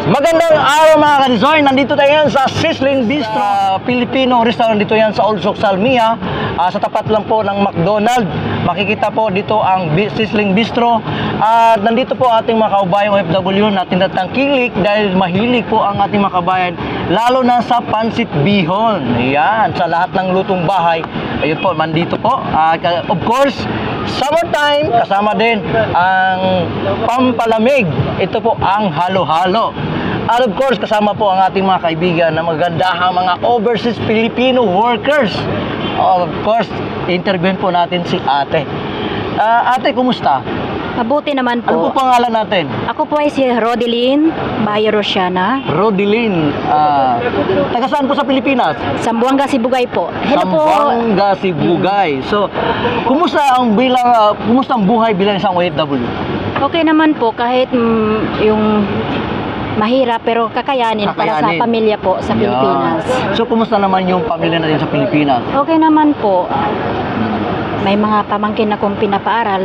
Magandang araw mga ka-design. Nandito tayo yan sa Sizzling Bistro, Filipino restaurant dito yan sa Olsok, Salmia. Sa tapat lang po ng McDonald's. Makikita po dito ang Sizzling Bistro. At nandito po ating mga kaubayang OFW na tinatangkilik dahil mahilig po ang ating mga kabayan, lalo na sa pansit bihon. Ayan, sa lahat ng lutong bahay. Ayun po, nandito po. Of course, summertime, kasama din ang pampalamig. Ito po ang halo-halo. At of course, kasama po ang ating mga kaibigan na magandahang mga overseas Filipino workers. Of course, interview po natin si ate. Ate, kumusta? Mabuti naman po. Ano po pangalan natin? Ako po ay si Rodeline Bayo Rosiana. Rodeline. Taga saan po sa Pilipinas? Sambuanga, Sibugay po. Hello po. Sambuanga, Sibugay. So, kumusta ang buhay bilang isang OFW? Okay naman po kahit yung mahirap pero kakayanin para sa pamilya po sa Pilipinas. So, kumusta naman yung pamilya natin sa Pilipinas? Okay naman po. May mga pamangkin akong pinapaaral.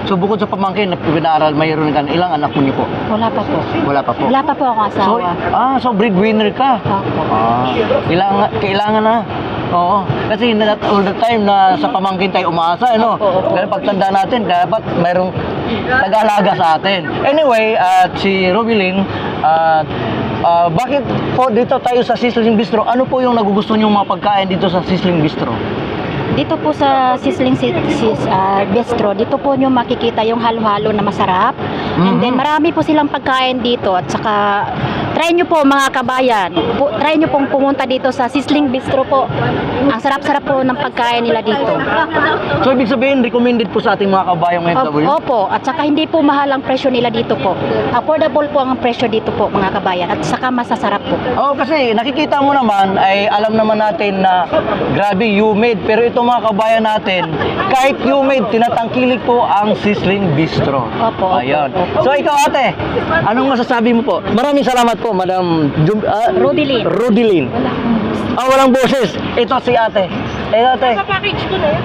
So, bukod sa pamangkin na pinaaral, mayroon ka ilang anak mo niyo po? Wala pa po. Wala pa po? Wala pa po akong asawa. So breadwinner ka? Opo. Kailangan na. Oo. Kasi not all the time na sa pamangkin tayo umaasa, ano? Opo. Kaya pagtanda natin, dapat mayroong nag-aalaga sa atin. Anyway, si Robilyn, bakit po dito tayo sa Sizzling Bistro? Ano po yung nagugusto niyong mga pagkain dito sa Sizzling Bistro? Dito po sa Sizzling Bistro, dito po nyo makikita yung halo-halo na masarap. And then marami po silang pagkain dito. At saka, try nyo po mga kabayan. Try nyo pong pumunta dito sa Sizzling Bistro po. Ang sarap-sarap po ng pagkain nila dito. So, ibig sabihin, recommended po sa ating mga kabayang OFW? Opo. At saka hindi po mahal ang presyo nila dito po. Affordable po ang presyo dito po mga kabayan. At saka masasarap po. Oo, kasi nakikita mo naman, ay alam naman natin na grabe humid. Pero ito mga kabayan natin, kahit humid, tinatangkilik po ang Sizzling Bistro. Opo. Ayun. So ikaw ate, anong masasabi mo po? Maraming salamat po, Madam Rodeline. Rodeline. Walang boses. Ito si ate. Ate. Package ko na yan.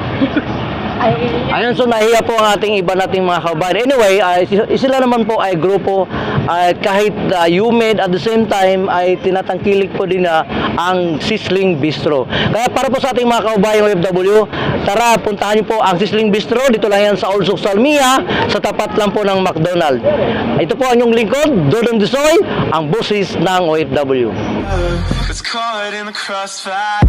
Ayun, so nahiya po ang ating iba nating mga kabayan. Anyway, sila naman po ay grupo kahit humid at the same time ay tinatangkilik po din ang Sizzling Bistro. Kaya para po sa ating mga kabayan OFW, tara puntahan niyo po ang Sizzling Bistro. Dito lang yan sa Olsok, Salmia, sa tapat lang po ng McDonald's. Ito po ang inyong lingkod, Dodong Disoy, ang boses ng OFW. It's caught in the crossfire.